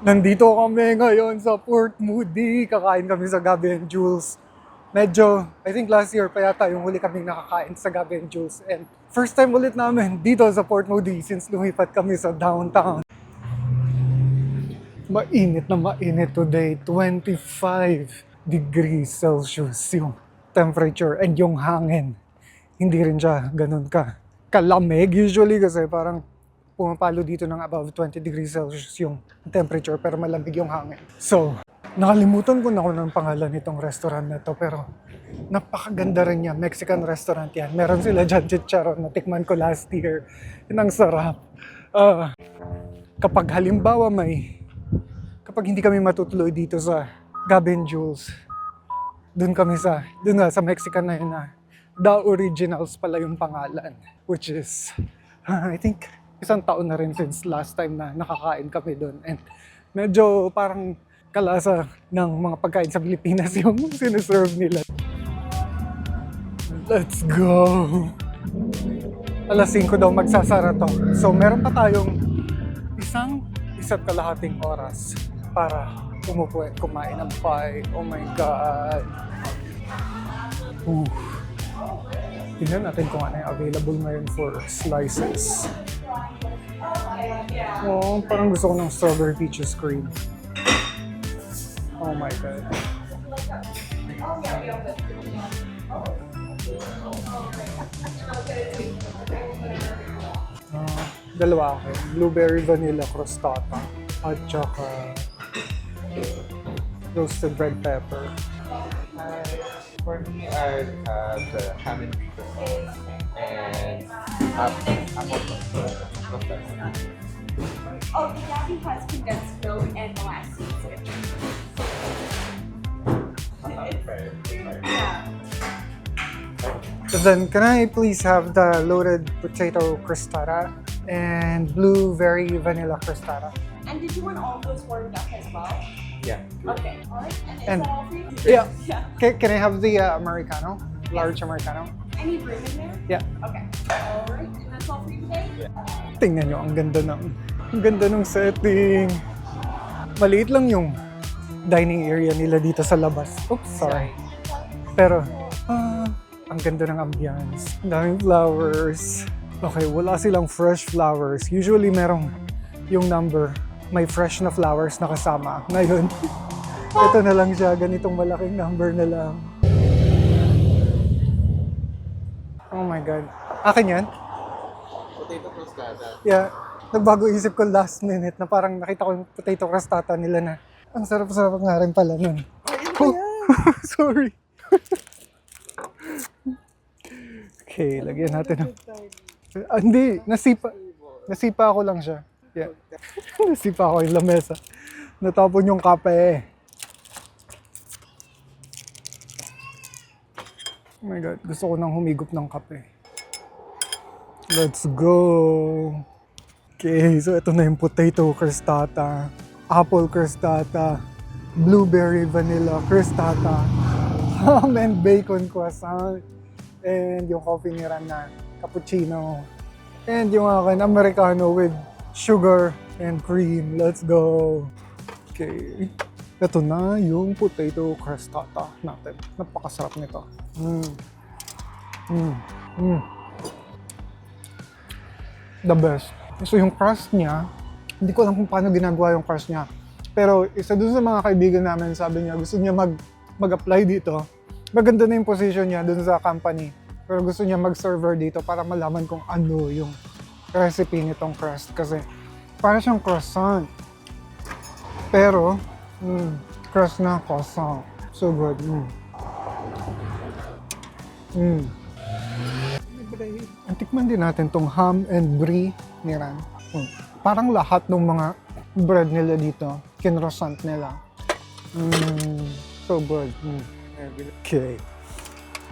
Nandito kami ngayon sa Port Moody. Kakain kami sa Gabi and Jules. Medyo, I think last year pa yata yung huli kaming nakakain sa Gabi and Jules. And first time ulit namin dito sa Port Moody since lumipat kami sa downtown. Mainit na mainit today. 25 degrees Celsius yung temperature and yung hangin. Hindi rin siya ganun kalamig usually kasi parang pumapalo dito ng above 20 degrees Celsius yung temperature pero malamig yung hangin. So, nakalimutan ko na kung ng pangalan nitong restaurant na to pero napakaganda rin niya. Mexican restaurant yan. Meron sila dyan chicharon na tikman ko last year. Yun ang sarap. Kapag halimbawa kapag hindi kami matutuloy dito sa Gabi and Jules, dun nga sa Mexican na yun na The Originals pala yung pangalan. Which is, I think, isang taon na rin since last time na nakakain kami doon. And medyo parang kalasa ng mga pagkain sa Pilipinas yung siniserve nila. Let's go! Alas 5 daw magsasara to. So meron pa tayong isa't kalahating oras para umupo at kumain ng pie. Oh my God! Tingnan natin kung ano yung available ngayon for slices. Oh, parang gusto ko ng strawberry peaches cream. Oh my God. Dalawa ako. Blueberry vanilla crostata at saka roasted red pepper. For me, I'd have the ham and bacon and apple crust. Oh, the Gabby has condensed milk and molasses. Yeah. Then, can I please have the loaded potato crostata and blueberry vanilla crostata? And did you want all those warmed up as well? Yeah. Okay. All right. And is And- that all for you? Yeah. Yeah. Can I have the Americano? Large Americano? Any room in there? Yeah. Okay. All right. And that's all for you today? Tingnan nyo, ang ganda ng setting. Maliit lang yung dining area nila dito sa labas. Oops, sorry. Pero, ang ganda ng ambience. Ang daming flowers. Okay, wala silang fresh flowers. Usually merong yung number, may fresh na flowers na kasama. Ngayon, ito na lang siya, ganitong malaking number na lang. Oh my God. Akin yan? Potato crostata. Yeah, nagbago isip ko last minute na parang nakita ko yung potato crostata nila na ang sarap-sarap nga rin pala nun. Oh, sorry. Okay, lagyan natin. Hindi, nasipa ko lang siya. Yeah. Nasipa ko yung lamesa. Natapon yung kape. Oh my God, gusto ko nang humigop ng kape. Let's go! Okay, so ito na yung potato crostata, apple crostata, blueberry vanilla crostata, ham and bacon croissant, and yung coffee ni Ran na cappuccino, and yung akin Americano with sugar and cream. Let's go! Okay, ito na yung potato crostata natin. Napakasarap nito. The best. So yung crust niya, hindi ko alam kung paano ginagawa yung crust niya. Pero isa dun sa mga kaibigan namin, sabi niya gusto niya mag-apply dito. Maganda na yung position niya dun sa company. Pero gusto niya mag-server dito para malaman kung ano yung recipe nitong crust. Kasi para siyang croissant. Pero, crust na croissant. So good. Tikman din natin tong ham and brie ni Ran. Parang lahat ng mga bread nila dito, kinroissant nila. So good. Okay.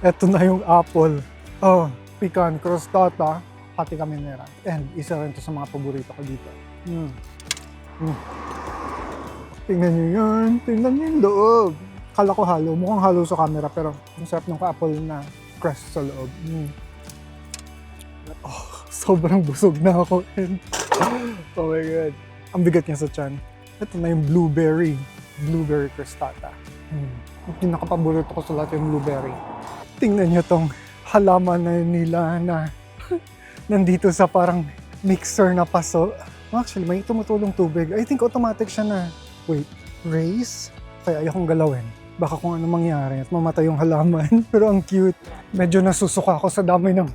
Ito na yung apple. Oh, pecan crostata. Pati kami ni Ran. And isa rin to sa mga paborito ko dito. Tingnan nyo yan. Tingnan nyo yung loob. Kala ko halo. Mukhang halo sa camera pero ang sarap ng apple na crust sa loob. Sobrang busog na ako. And, oh my God. Ang bigat niya sa tiyan. Ito na yung blueberry. Blueberry crostata. Yung pinakapaborito ko sa lahat yung blueberry. Tingnan nyo tong halaman na nila na nandito sa parang mixer na paso. Actually, may tumutulong tubig. I think automatic siya na, wait, raise? Kaya ayokong galawin. Baka kung ano mangyari at mamatay yung halaman. Pero ang cute. Medyo nasusuka ako sa dami ng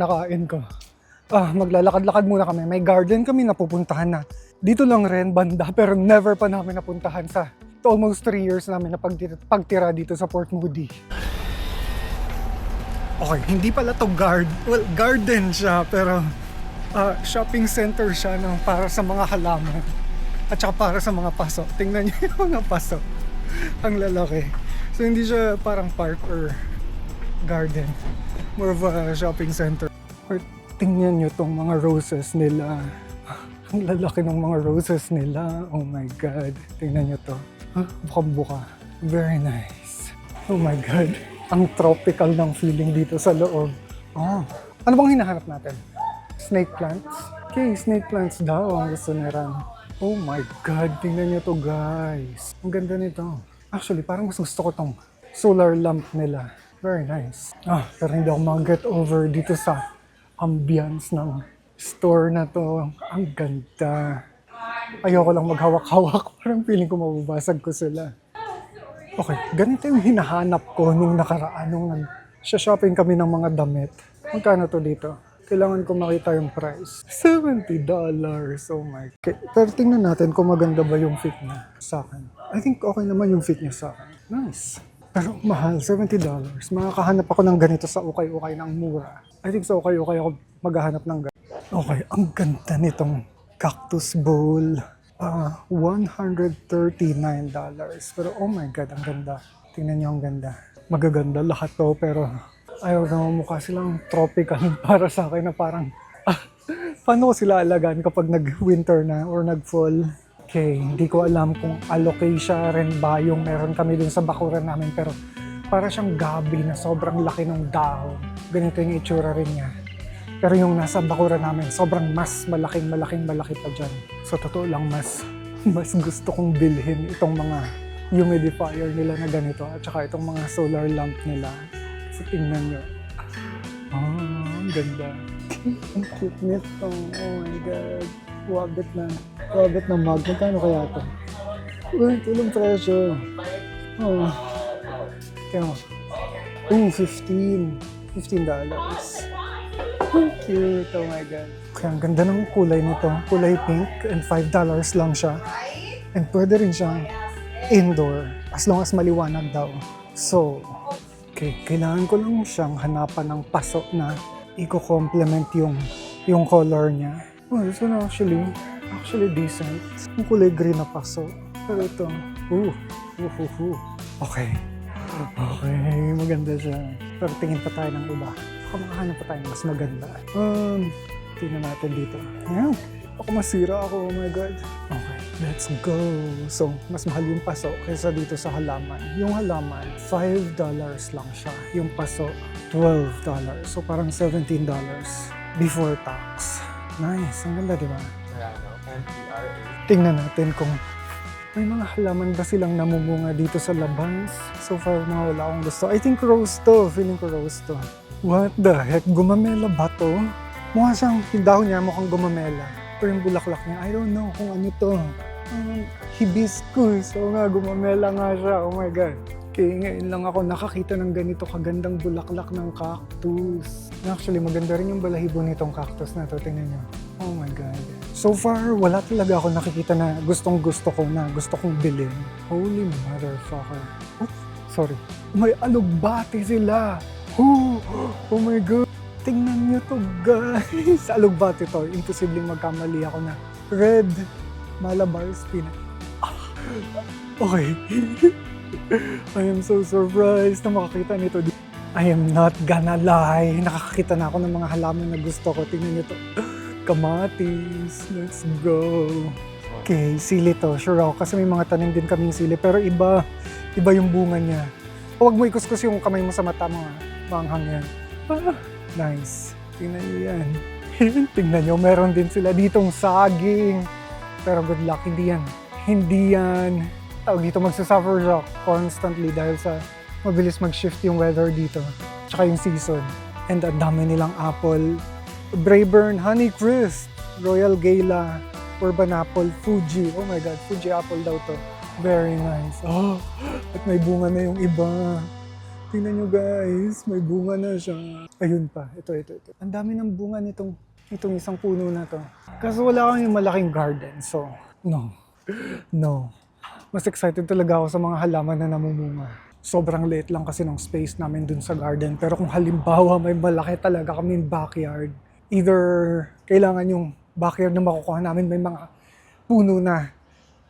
nakain ko. Maglalakad-lakad muna kami. May garden kami napupuntahan na. Dito lang rin, banda, pero never pa namin napuntahan sa almost 3 years namin na pagtira dito sa Port Moody. Okay, hindi pala to garden siya, pero shopping center siya para sa mga halaman. At saka para sa mga paso. Tingnan niyo yung mga paso. Ang lalaki. So hindi siya parang park or garden. More of a shopping center. Or tingnan niyo tong mga roses nila. Ang lalaki ng mga roses nila. Oh my God. Tingnan niyo to. Bukang-buka. Very nice. Oh my God. Ang tropical ng feeling dito sa loob. Ano bang hinahanap natin? Snake plants? Okay, snake plants daw ang gusto ni Ran. Oh my God, tingnan niyo to guys. Ang ganda nito. Actually, parang mas gusto ko tong solar lamp nila. Very nice. Pero hindi ako mag-get over dito sa ambience ng store na to. Ang ganda. Ayoko lang maghawak-hawak. Parang feeling ko mababasag ko sila. Okay, ganito yung hinahanap ko nung nakaraan. Nung nag-shopping kami ng mga damit. Magkano to dito? Kailangan ko makita yung price. $70. Oh my God. Pero tingnan natin kung maganda ba yung fit niya sa akin. I think okay naman yung fit niya sa akin. Nice. Pero mahal, $70. Makakahanap ako ng ganito sa ukay-ukay ng mura. I think sa ukay-ukay ako maghahanap ng ganito. Okay, ang ganda nitong cactus bowl. $139. Pero oh my God, ang ganda. Tingnan niyo ang ganda. Magaganda lahat to, pero ayaw na mukha silang tropical para sa akin na parang paano ko sila alagaan kapag nag-winter na or nag-fall. Okay, hindi ko alam kung alocasia rin ba yung meron kami dun sa bakuran namin, pero para siyang gabi na sobrang laki ng dahon. Ganito yung itsura rin niya. Pero yung nasa bakuran namin, sobrang mas malaki pa dyan. So totoo lang, mas gusto kong bilhin itong mga humidifier nila na ganito at saka itong mga solar lamp nila. So tingnan nyo. Ang ganda. Ang cute nito. Oh my God. Wabit na mug. Magkano kaya ito? Uy, tulong presyo. Kaya mo. $15. Ang cute. Oh my God. Kaya ang ganda ng kulay nito. Kulay pink and $5 lang siya. And pwede rin siyang indoor as long as maliwanag daw. So, okay, kailangan ko lang siyang hanapan ng paso na i-complement yung color niya. Oh, this one actually decent. Yung kulay green na paso. Pero ito, okay. Okay, maganda siya. Pero tingin pa tayo ng iba. Baka makahanap pa tayo ng mas maganda. Tingnan natin dito. Ayan. Baka masira ako, oh my God. Okay, let's go. So, mas mahal yung paso kaysa dito sa halaman. Yung halaman, $5 lang siya. Yung paso, $12. So, parang $17 before tax. Nice. Ang ganda, di ba? NPRA. Tingnan natin kung may mga halaman ba silang namumunga dito sa Labans. So far, mga wala akong gusto. I think rose to. Feeling ko rose to. What the heck? Gumamela ba to? Mukha siyang, yung dahon niya mukhang gumamela. Pero yung bulaklak niya, I don't know kung ano to. Hibiscus. So nga, gumamela nga siya. Oh my God. Okay, ngayon lang ako nakakita ng ganito kagandang bulaklak ng cactus. Actually, maganda rin yung balahibo nitong cactus na to. Tingnan niyo. Oh my God. So far, wala talaga ako nakikita na gustong-gusto ko na gusto kong bilhin. Holy motherfucker. Oops, sorry. May alugbati sila. Oh my God. Tingnan niyo to, guys. Alugbati to. Imposibleng magkamali ako na red Malabar spinach. Okay. I am so surprised na makakita nito. I am not gonna lie. Nakakakita na ako ng mga halaman na gusto ko. Tingnan niyo to. Kamatis. Let's go. Okay, sili to. Sure ako. Kasi may mga tanim din kaming sili. Pero iba yung bunga niya. Huwag mo ikuskus yung kamay mo sa mata mo. Manghang yan. Nice. Tingnan niyo yan. Tingnan niyo, meron din sila ditong saging. Pero good luck, hindi yan, tawag dito, magsasuffer siya constantly dahil sa mabilis mag-shift yung weather dito. Tsaka yung season. And ang dami nilang apple. Braeburn, Honeycrisp, Royal Gala, Urban Apple, Fuji. Oh my God, Fuji apple daw to. Very nice. Oh, at may bunga na yung iba. Tingnan nyo guys, may bunga na siya. Ayun pa, ito. Ang dami ng bunga nitong isang puno na to. Kasi wala kang yung malaking garden, so no. Mas excited talaga ako sa mga halaman na namumunga. Sobrang liit lang kasi ng space namin dun sa garden. Pero kung halimbawa may malaki talaga kaming backyard, either kailangan yung backyard na makukuha namin may mga puno na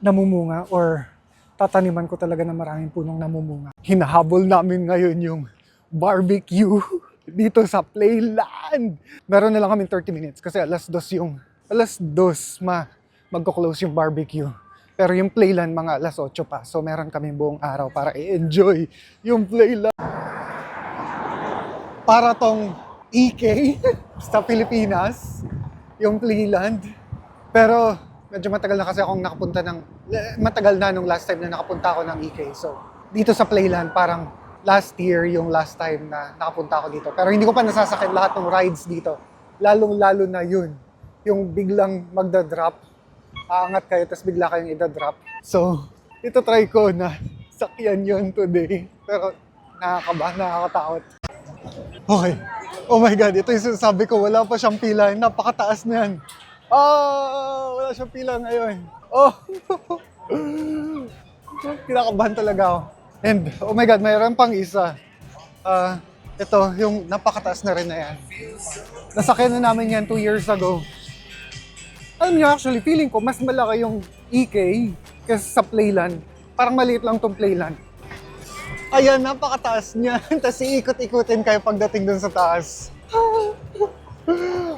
namumunga or tataniman ko talaga na maraming punong namumunga. Hinahabol namin ngayon yung barbecue dito sa Playland. Meron na lang kami 30 minutes kasi alas 2 magko-close yung barbecue. Pero yung Playland mga alas 8 pa. So meron kami buong araw para i-enjoy yung Playland. Para tong EK sa Pilipinas, yung Playland. Pero medyo matagal na kasi akong matagal na nung last time na nakapunta ako ng EK. So dito sa Playland, parang last year yung last time na nakapunta ako dito. Pero hindi ko pa nasasakyan lahat ng rides dito. Lalong-lalo na yun. Yung biglang magda-drop. Aangat kayo, tapos bigla kayong ida-drop. So, ito try ko na sakyan yun today. Pero nakakatakot. Okay. Oh my God, ito yung sinasabi ko, wala pa siyang pila. Napakataas na yan. Wala siyang pila ngayon. Kinakabahan talaga ako. And, oh my God, mayroon pang isa. Ito, yung napakataas na rin na yan. Nasakyan na namin yan 2 years ago. Alam niyo, actually, feeling ko, mas malaki yung EK kaysa sa Playland. Parang maliit lang tong Playland. Ayan, napakataas niya. Tapos iikot-ikutin kayo pagdating dun sa taas.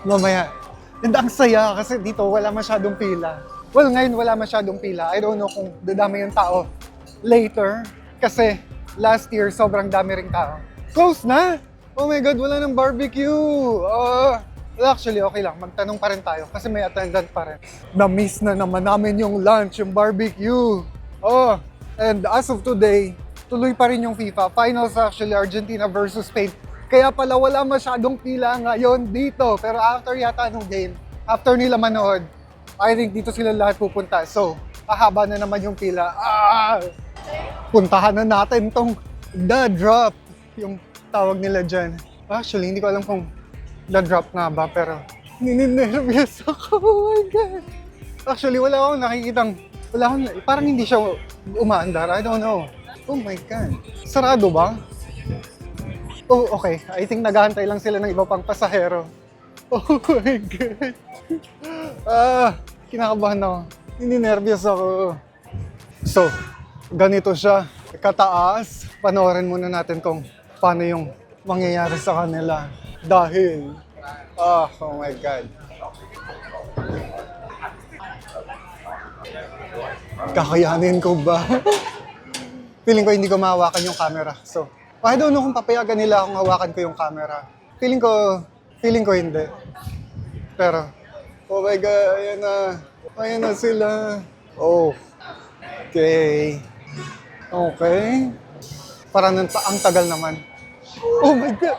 Mamaya. And ang saya kasi dito wala masyadong pila. Well, ngayon wala masyadong pila. I don't know kung dadami yung tao later. Kasi last year, sobrang dami ring tao. Close na! Oh my God, wala nang barbecue! Well, actually, okay lang. Magtanong pa rin tayo kasi may attendant pa rin. Na-miss na naman namin yung lunch, yung barbecue. And as of today, tuloy pa rin yung FIFA. Finals actually, Argentina versus Spain. Kaya pala wala masyadong pila ngayon dito. Pero after yata nung game, after nila manood, I think dito sila lahat pupunta. So, hahaba na naman yung pila. Puntahan na natin tong The Drop. Yung tawag nila dyan. Actually, hindi ko alam kung The Drop nga ba, pero nininervyos ako. Oh my God. Actually, wala akong nakikitang, parang hindi siya umaandar. I don't know. Oh my God. Sarado ba? Oh, okay. I think naghahantay lang sila ng iba pang pasahero. Oh my God. Kinakabahan ako. Nininervyos ako. So, ganito siya. Kataas. Panoorin muna natin kung paano yung mangyayari sa kanila. Dahil, oh my God. Kakayanin ko ba? Feeling ko hindi ko mahawakan yung camera. So, I don't know kung papayagan nila akong hawakan ko yung camera. Feeling ko hindi. Pero, oh my God, ayan na sila. Oh, okay. Parang ang tagal naman. Oh my God!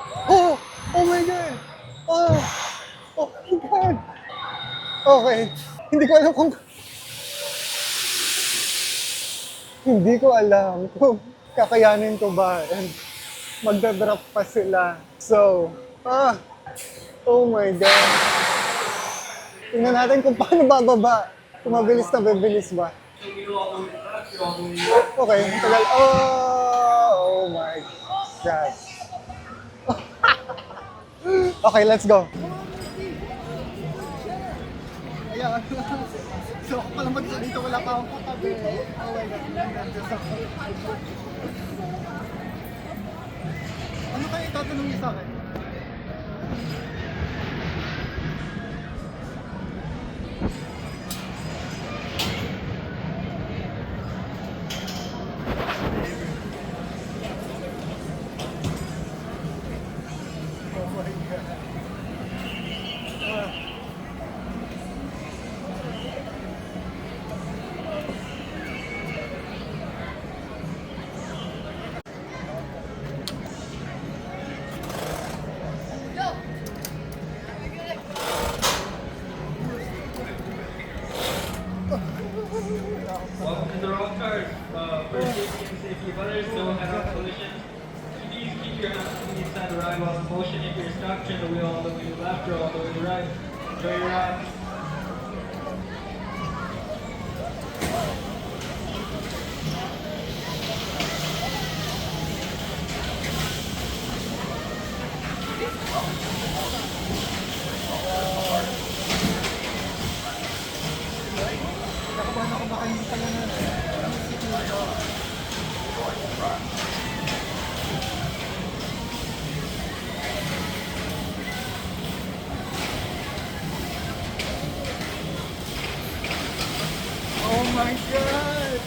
Oh my God! Oh my God! Okay. Hindi ko alam kung kakayanin ko ba and magdadrop pa sila. So, oh my God. Tingnan natin kung paano bababa. Kung mabilis na bibilis ba. Okay, tagal. Oh my God. Okay, let's go. Ayan. So, ako pala dito, wala pa akong katabi. Oh my God. Ano kayo itatanong niyo sa akin? Welcome to the rock cars. For safety and safety of others, no head-on collisions. Please keep your hands on the inside the ride while in motion. If you're stuck, turn the wheel all the way to the left or all the way to the right. Enjoy your ride. Oh my God!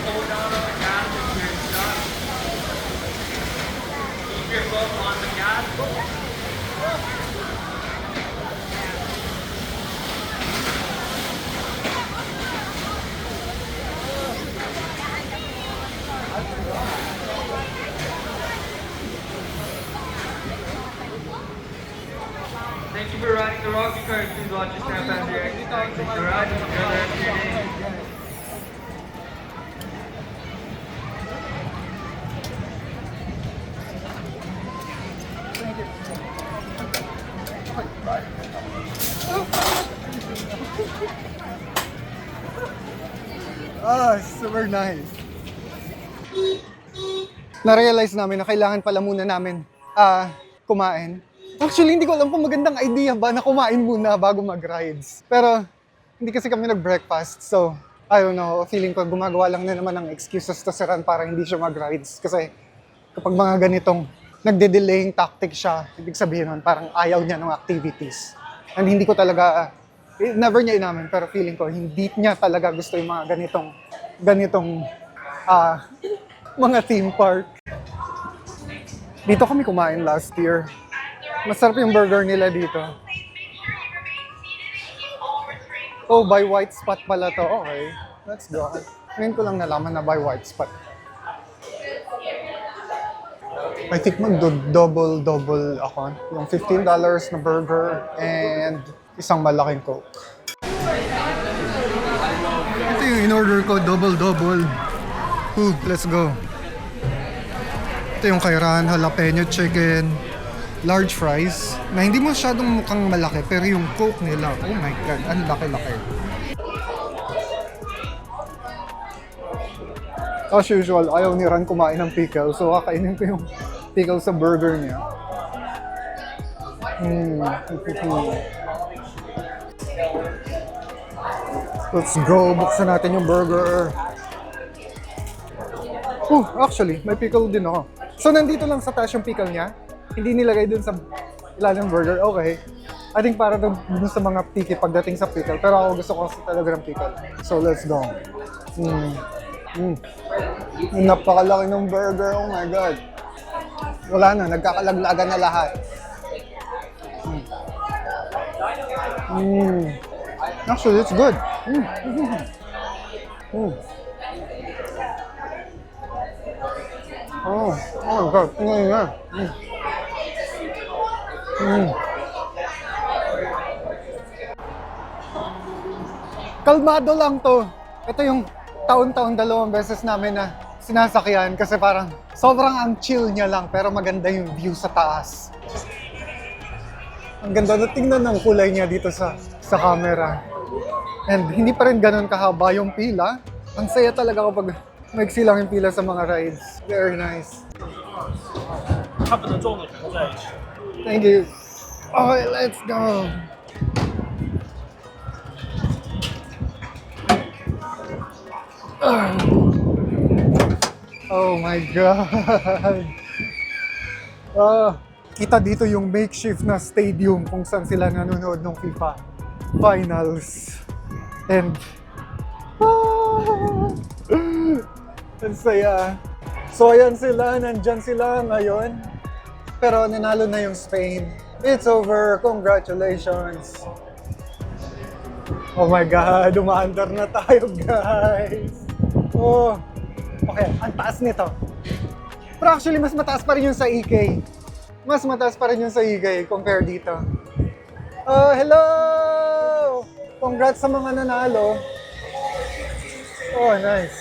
Hold down on the gas if you're stuck. Keep your foot on the gas. Thank you for riding the Rocky Cars. Please watch your step as your exit. Thanks for riding. Enjoy the rest of your day. Ah, super nice. Na-realize namin na kailangan pala muna namin kumain. Actually, hindi ko alam kung magandang idea ba na kumain muna bago mag-rides. Pero, hindi kasi kami nag-breakfast. So, I don't know, feeling ko gumagawa lang na naman ng excuses to si Ran para hindi siya mag-rides. Kasi, kapag mga ganitong nagde-delaying tactic siya, ibig sabihin nun, parang ayaw niya ng activities. And hindi ko talaga, never niya inamin, pero feeling ko, hindi niya talaga gusto yung mga ganitong mga theme park. Dito kami kumain last year. Masarap yung burger nila dito. Oh, by White Spot pala to. Okay, let's go. Ngayon ko lang nalaman na by White Spot. I think mag-double ako. Yung $15 na burger and isang malaking Coke. Ito yung in-order ko, double. Let's go. Ito yung kairan, jalapeno chicken, large fries, na hindi masyadong mukhang malaki, pero yung Coke nila, oh my God, ang laki-laki. As usual, ayaw ni Ran kumain ng pickle, so kakainin ko yung pickle sa burger niya. Let's go, buksan natin yung burger. Actually, may pickle din ako. So, nandito lang sa taas yung pickle niya. Hindi nilagay dun sa ilalim ng burger. Okay. I think para dun sa mga picky pagdating sa pickle. Pero ako gusto ko kasi talaga ng pickle. So, let's go. Napakalaki ng burger. Oh my God. Wala na. Nagkakalaglagan na lahat. Actually, it's good. Oh my God. Kalmado lang to. Ito yung taon-taon 2 beses namin na sinasakyan kasi parang sobrang ang chill niya lang pero maganda yung view sa taas. Ang ganda na tingnan ng kulay niya dito sa camera. And hindi pa rin ganun kahaba yung pila. Ang saya talaga kapag maiksi lang yung pila sa mga rides. Very nice. 它不能重的可能在一起。 Thank you. Okay, let's go. Oh my God. Kita dito yung makeshift na stadium kung saan sila nanonood ng FIFA Finals. And ang saya. So ayan sila, nandyan sila ngayon. Pero nanalo na yung Spain. It's over. Congratulations. Oh my God, umaandar na tayo, guys. Oh, okay, ang taas nito. Pero actually, mas mataas pa rin yung sa EK. Mas mataas pa rin yung sa EK compare dito. Oh, hello! Congrats sa mga nanalo. Oh, nice.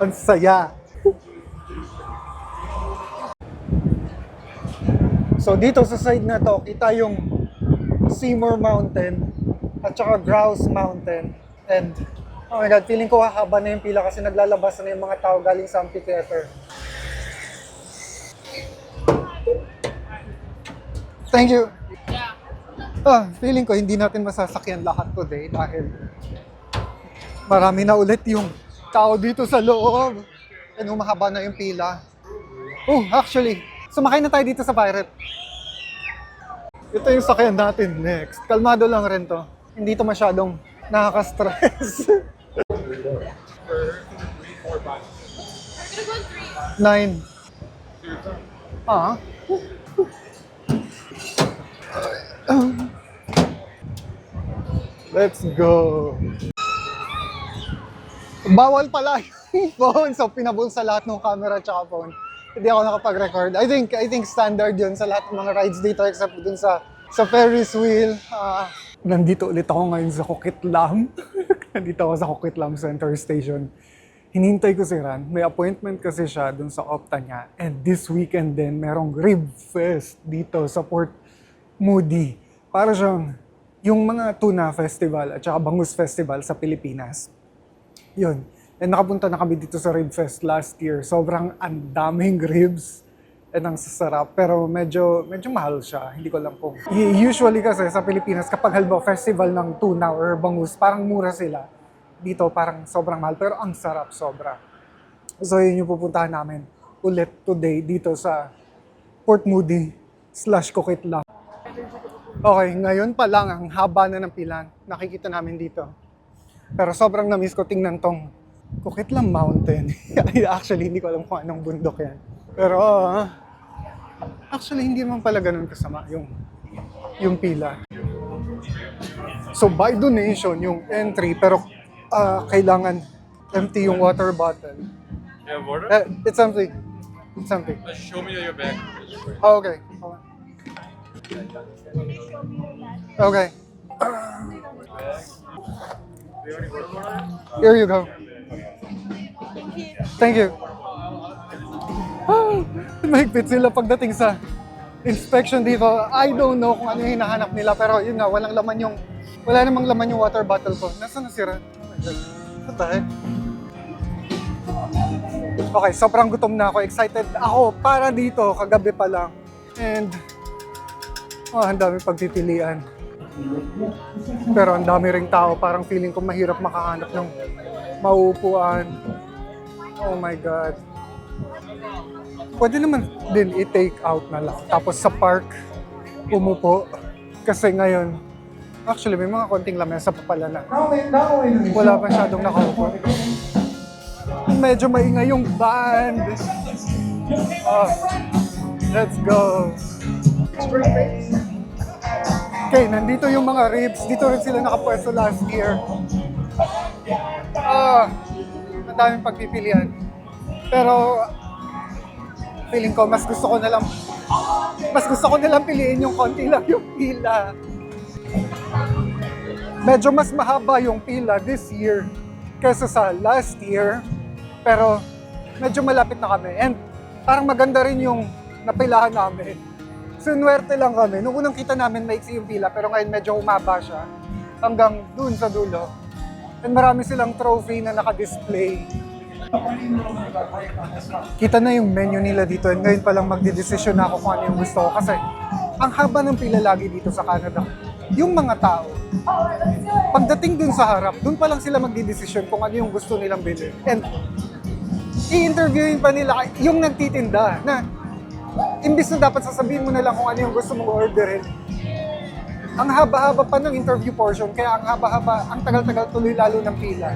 Ang saya. So dito sa side na to, kita yung Seymour Mountain at saka Grouse Mountain. And oh my God, feeling ko hahaba na yung pila kasi naglalabas na yung mga tao galing sa amphitheater. Thank you. Feeling ko hindi natin masasakyan lahat today dahil marami na ulit yung tao dito sa loob. And humahaba na yung pila. Oh, actually, sumakay na tayo dito sa Pirate. Ito yung sakyan natin next. Kalmado lang rin to. Hindi to masyadong nakaka-stress. 9. Let's go. Bawal pala yung phone. So pinabul sa lahat ng camera at phone. Hindi ako nakapag-record. I think standard yun sa lahat ng mga rides dito except dun sa Ferris wheel. Nandito ulit ako ngayon sa Coquitlam. Nandito ako sa Coquitlam Center Station. Hinintay ko si Ran. May appointment kasi siya dun sa Opta niya. And this weekend din, merong Rib Fest dito sa Port Moody. Para siyang yung mga tuna festival at saka bangus festival sa Pilipinas. Yun. And nakapunta na kami dito sa Rib Fest last year. Sobrang ang daming ribs and ang sasarap. Pero medyo mahal siya. Hindi ko alam kung. Usually kasi sa Pilipinas, kapag halimbawa festival ng tuna or bangus, parang mura sila. Dito parang sobrang mahal. Pero ang sarap sobra. So yun yung pupuntahan namin ulit today dito sa Port Moody / Coquitlam. Okay, ngayon pa lang ang haba na ng pila. Nakikita namin dito. Pero sobrang na-miss ko tingnan tong Coquitlam Mountain. Actually, hindi ko alam kung anong bundok yan. Pero, actually, hindi naman pala ganun kasama yung pila. So, by donation, yung entry, pero kailangan empty yung water bottle. You have water? It's empty. It's empty. Show me your bag. Oh, okay. Okay. Here you go. Thank you. Mahigpit sila pagdating sa inspection dito. I don't know kung ano yung hinahanap nila pero yun nga, wala namang laman yung water bottle ko. Nasaan na si Ran? Oh my God. What the heck? Okay, sobrang gutom na ako. Excited ako para dito kagabi pa lang. And ang dami pagpipilian. Pero ang dami ring tao. Parang feeling ko mahirap makahanap ng mauupuan. Oh my God. Pwede naman din i-take out na lang. Tapos sa park, umupo. Kasi ngayon, actually may mga konting lamesa pa pala na. Wala pa masyadong nakaupo. Medyo maingay yung band. Let's go. Okay, nandito yung mga ribs. Dito rin sila nakapwesto last year. Ang daming pagpipilian. Pero feeling ko mas gusto ko na lang piliin yung konti lang yung pila. Medyo mas mahaba yung pila this year kaysa sa last year. Pero medyo malapit na kami. And parang maganda rin yung napilahan namin. Sinuwerte lang kami. Nung unang kita namin, maiksi yung pila, pero ngayon medyo umaba siya. Hanggang dun sa dulo. And marami silang trophy na naka-display. Kita na yung menu nila dito and ngayon palang magdidesisyon na ako kung ano yung gusto ko. Kasi ang haba ng pila lagi dito sa Canada. Yung mga tao, pagdating dun sa harap, dun pa lang sila magdidesisyon kung ano yung gusto nilang bilhin. And i-interviewin pa nila yung nagtitinda na imbis na dapat sasabihin mo na lang kung ano yung gusto mong orderin. Ang haba-haba pa ng interview portion, kaya ang haba-haba, ang tagal-tagal tuloy lalo ng pila.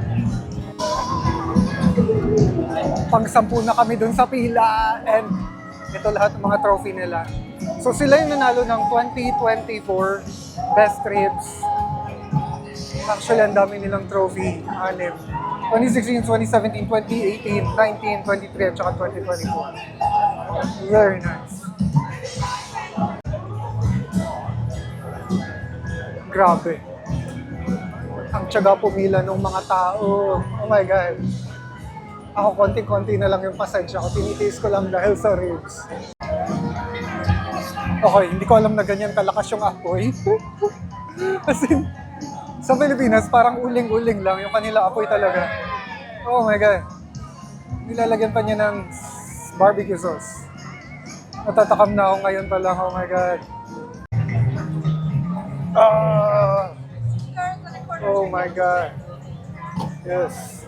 Pang-10 na kami dun sa pila and ito lahat ng mga trophy nila. So sila yung nanalo ng 2024 Best Ribs. Actually, ang dami nilang trophy, 6. 2016, 2017, 2018, 19, 23, at saka 2024. Very nice. Grabe. Ang tiyaga pumila ng mga tao. Oh my God. Ako konti-konti na lang yung pasensya ko. Tinitiis ko lang dahil sa ribs. Okay, hindi ko alam na ganyan kalakas yung apoy. As in, sa Pilipinas, parang uling-uling lang yung kanila apoy talaga. Oh my God. Nilalagyan pa niya ng barbecue sauce. Natatakam na ako ngayon pa lang. Oh my God. Oh my God. Yes.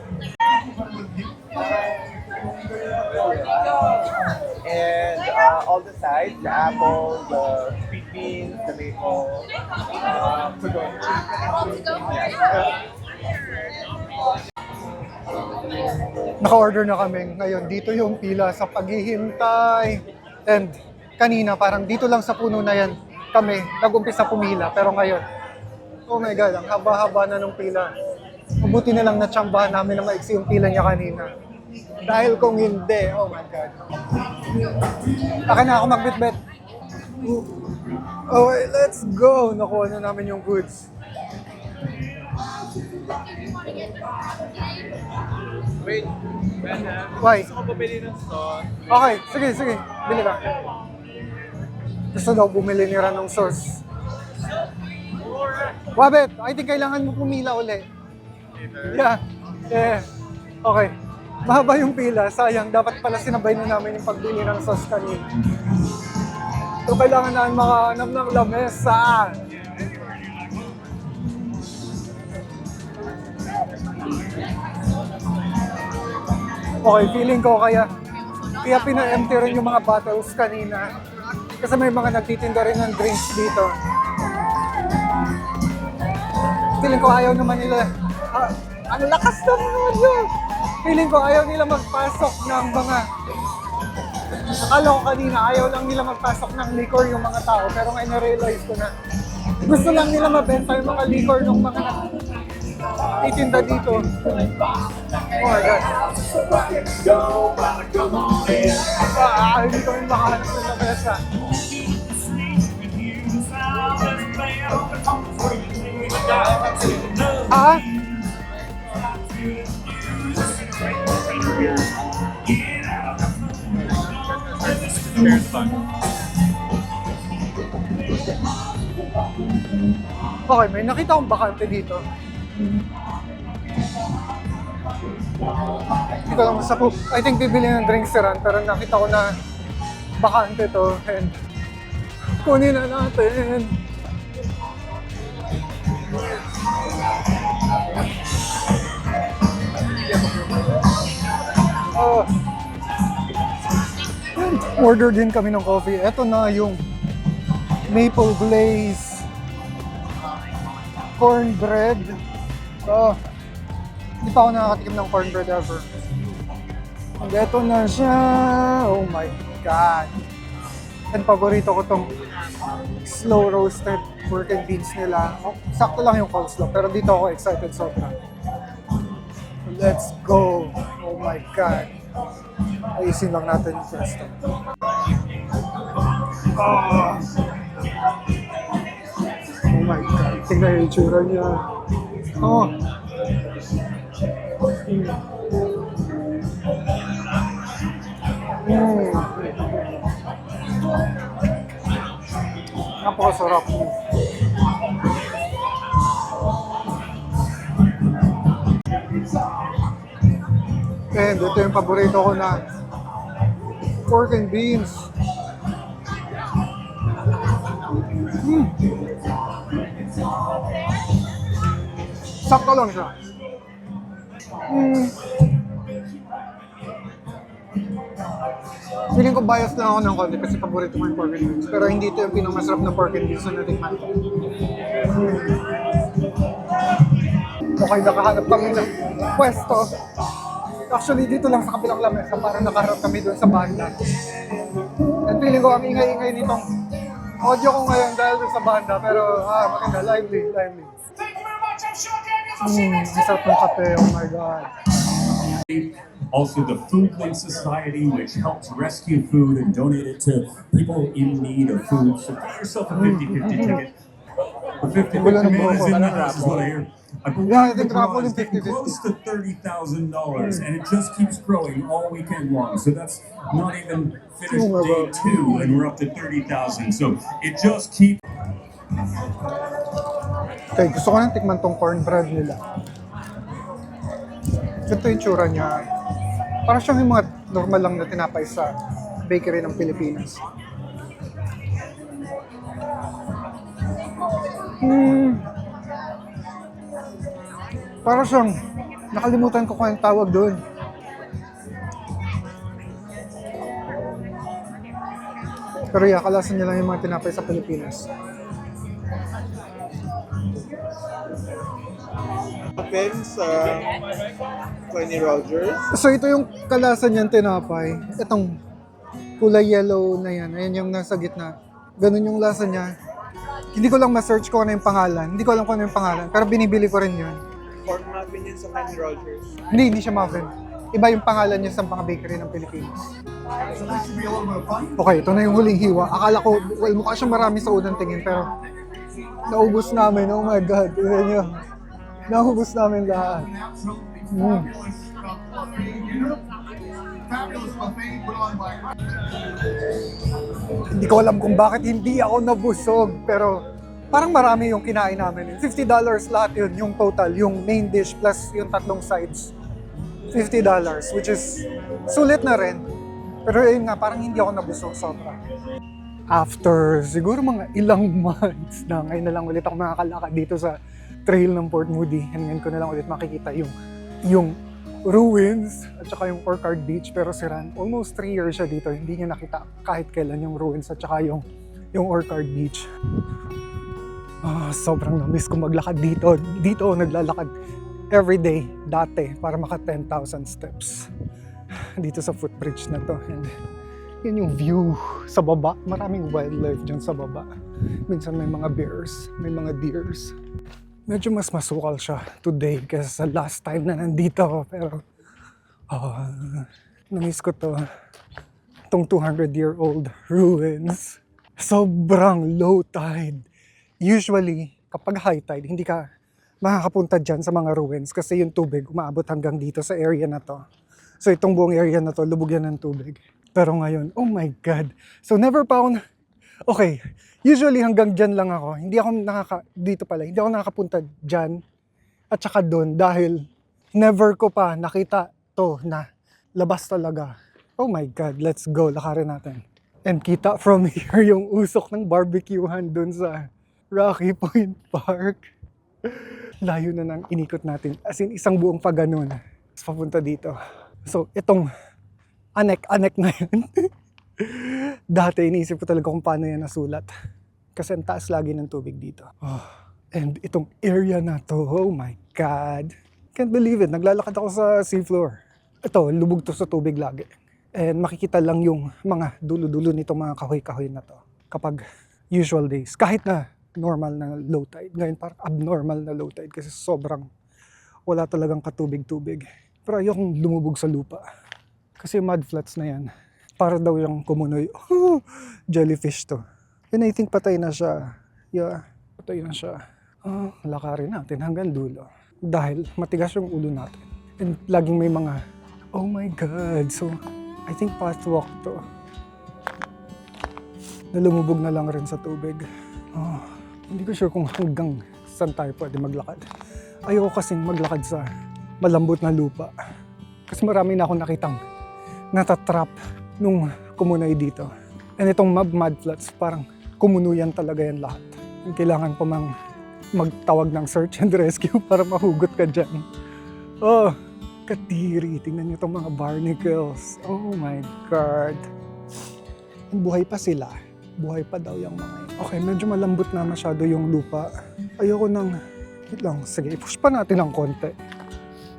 And all the sides, the apple, the sweet beans, the maple, to go. Naka-order na kami ngayon. Dito yung pila sa paghihintay. And kanina parang dito lang sa puno na yan kami nag-umpisa pumila. Pero ngayon, oh my God, ang haba-haba na ng pila. Mabuti na lang natsambahan namin na maiksi yung pila niya kanina. Dahil kung hindi, oh my God. Baka na ako magbitbit. Okay, let's go. Nakuha na namin yung goods. Wait, Why? gusto ko bumili ng sauce. Okay, sige. Bili ka. Gusto daw bumili ni Ran ng sauce. Wabet, I think kailangan mo pumila uli. Yeah. Okay. Mahaba yung pila. Sayang, dapat pala sinabay na namin yung pagbili ng sauce kanina. So, kailangan namin makahanap ng lamesa. Okay, feeling ko kaya pina-empty rin yung mga bottles kanina. Kasi may mga nagtitinda rin ng drinks dito. Feeling ko ayaw naman nila. Ang lakas naman yun! Feeling ko ayaw nila magpasok ng mga... Akala ko kanina ayaw lang nila magpasok ng liquor yung mga tao. Pero ngayon na-realize ko na gusto lang nila mabenta yung mga liquor ng mga nagtitinda dito. Oh my God. Hindi kami makahanap ng lamesa. Okay, may nakita akong bakante dito. Hindi ko lang masapo. I think bibili ng drinks si Ran, pero nakita ko na bakante to. And kunin na natin. Oh. Order din kami ng coffee. Ito na yung maple glaze cornbread. Oh. Hindi pa ako nakakatikim ng cornbread ever. And ito na siya. Oh my God. And paborito ko tong slow roasted pork and beans nila. Oh, sakto lang yung coleslaw, pero dito ako excited sobra. Let's go. Oh my God. Ayusin lang natin yung pwesto. Oh my God. Tingnan yung itsura niya. Oh. Napakasarap. And ito yung paborito ko na pork and beans. Sakto lang siya. Feeling ko bias lang ako ng konti kasi paborito ko yung pork and beans. Pero hindi ito yung pinakamasarap na pork and beans na natikman ko. Okay, nakahanap kami ng pwesto. Actually, dito lang sa kabilang lamesa para nakaharap kami doon sa banda. And feeling ko ang ingay-ingay nitong audio ko ngayon dahil doon sa banda. Pero maganda, lively. Ang sarap ng kape, oh my God. Also, the Food Link Society, which helps rescue food and donate it to people in need of food. So get yourself a 50-50 ticket. The 50-50 man is in the house, is what I hear. I believe Yeah, I the think draw raffle is is getting 50-50. close to $30,000, and it just keeps growing all weekend long. So that's not even finished day 2, and we're up to 30,000. So it just keeps. Okay, gusto ko nang tikman tong cornbread nila. Ito yung tsura niya. Parang siyang yung mga normal lang na tinapay sa bakery ng Pilipinas. Parang siyang, nakalimutan ko kung anong tawag doon. Pero yeah, kalasan niya lang yung mga tinapay sa Pilipinas. Open sa Tony Rogers. So ito yung kalasan niyang tinapay. Itong kulay yellow na yan. Ayan yung nasa gitna. Ganun yung lasa niya. Hindi ko lang ma-search kung ano yung pangalan. Hindi ko alam kung ano yung pangalan. Pero binibili ko rin yun. Pork muffin yun sa Tony Rogers. Hindi siya muffin. Iba yung pangalan niya sa mga bakery ng Pilipinas. Okay, ito na yung huling hiwa. Akala ko, well, mukha siya marami sa unang tingin. Pero naubos namin. Oh my God. Tignan niyo. Naubos namin lahat. Hindi ko alam kung bakit hindi ako nabusog, pero parang marami yung kinain namin. $50 lahat yun, yung total, yung main dish plus yung tatlong sides. $50, which is sulit na rin. Pero yun nga, parang hindi ako nabusog sobra. After siguro mga ilang months na, ngayon na lang ulit ako makakalakad dito sa trail ng Port Moody. And ngayon ko na lang ulit makikita yung ruins at saka yung Orchard Beach. Pero si Ran, almost 3 years siya dito. Hindi niya nakita kahit kailan yung ruins at saka yung Orchard Beach. Sobrang na-miss ko maglakad dito. Dito ako naglalakad everyday dati para maka 10,000 steps. Dito sa footbridge na to. And yun yung view sa baba. Maraming wildlife dyan sa baba. Minsan may mga bears, may mga deers. Medyo mas masukal siya today kaysa sa last time na nandito ako. Pero na-miss ko to. Itong 200-year-old ruins. Sobrang low tide. Usually, kapag high tide, hindi ka makakapunta dyan sa mga ruins kasi yung tubig umaabot hanggang dito sa area na to. So itong buong area na to, lubog yan ng tubig. Pero ngayon, oh my God. So never pa ako okay, usually hanggang dyan lang ako. Hindi ako hindi ako nakakapunta dyan at saka doon dahil never ko pa nakita to na labas talaga. Oh my God, let's go, lakarin natin. And kita from here yung usok ng barbecuehan doon sa Rocky Point Park. Layo na nang inikot natin. As in, isang buong paganon. Papunta dito. So, itong anek-anek na yun. Dati, iniisip ko talaga kung paano yan nasulat. Kasi ang taas lagi ng tubig dito. And itong area na to, oh my God. Can't believe it. Naglalakad ako sa seafloor. Ito, lubog to sa tubig lagi. And makikita lang yung mga dulo-dulo nitong mga kahoy-kahoy na to. Kapag usual days. Kahit na normal na low tide. Ngayon parang abnormal na low tide kasi sobrang wala talagang katubig-tubig. Pero ayokong lumubog sa lupa. Kasi mud flats na yan. Para daw yung kumunoy. Jellyfish to. And I think patay na siya. Yeah, patay na siya. Lakarin natin hanggang dulo. Dahil matigas yung ulo natin. And laging may mga, oh my God. So, I think pathwalk to. Nalumubog na lang rin sa tubig. Oh, hindi ko sure kung hanggang saan tayo pwede maglakad. Ayoko kasing maglakad sa malambot na lupa. Kasi marami na akong nakitang natatrap nung kumunay dito. And itong mud flats, parang kumuno yan talaga yan lahat. Kailangan pa mang magtawag ng search and rescue para mahugot ka dyan. Oh, kadiri. Tingnan niyo itong mga barnacles. Oh my God. Buhay pa sila. Buhay pa daw yung mga yun. Okay, medyo malambot na masyado yung lupa. Ayoko nang, wait lang, sige, i-push pa natin ng konti.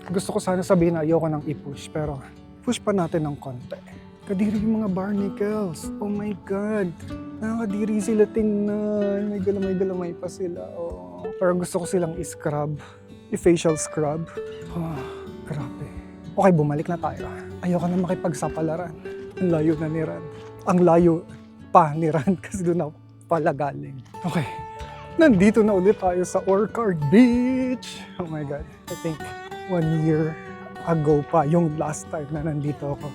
Gusto ko sana sabihin na ayoko nang i-push, pero push pa natin ng konti. Kadiri yung mga barnacles. Oh my God. Nakakadiri sila tingnan. May galamay pa sila. Oh. Parang gusto ko silang i-scrub. I-facial scrub. Oh, grabe. Okay, bumalik na tayo. Ayoko na makipagsapalaran. Ang layo na ni Ran. Ang layo pa ni Ran kasi doon ako pala galing. Okay. Nandito na ulit tayo sa Orchard Beach. Oh my God. I think 1 year ago pa yung last time na nandito ako.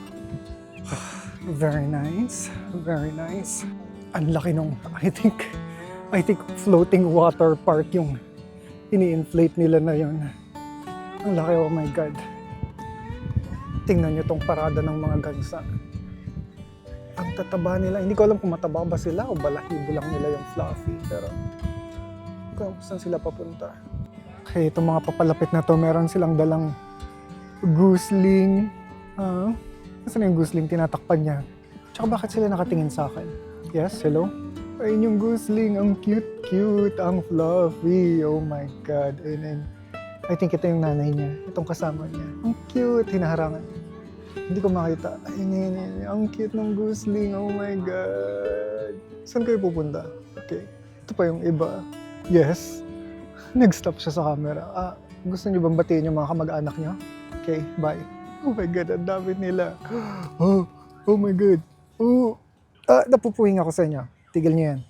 Very nice. Very nice. Ang laki nung, I think floating water park yung ini-inflate nila na yun. Ang laki, oh my God. Tingnan nyo tong parada ng mga gansa. Ang tataba nila. Hindi ko alam kung mataba ba sila o balahibo lang nila yung fluffy. Pero, hindi ko alam kung saan sila papunta. Okay, itong mga papalapit na to, meron silang dalang goosling. Nasaan yung goosling? Tinatakpan niya. Tsaka bakit sila nakatingin sa akin? Yes, hello? Ayun yung goosling. Ang cute-cute. Ang fluffy. Oh my God. And I think ito yung nanay niya. Itong kasama niya. Ang cute. Hinaharangan. Hindi ko makita. Ayun. Ang cute ng goosling. Oh my God. Saan kayo pupunta? Okay. Ito pa yung iba. Yes. Nag-stop siya sa camera. Gusto niyo bang batiin yung mga kamag-anak niyo? Okay, bye. Oh my God, ang dami nila. Oh my God. Oh. Napupuhing ako sa inyo. Tigil niyo yan.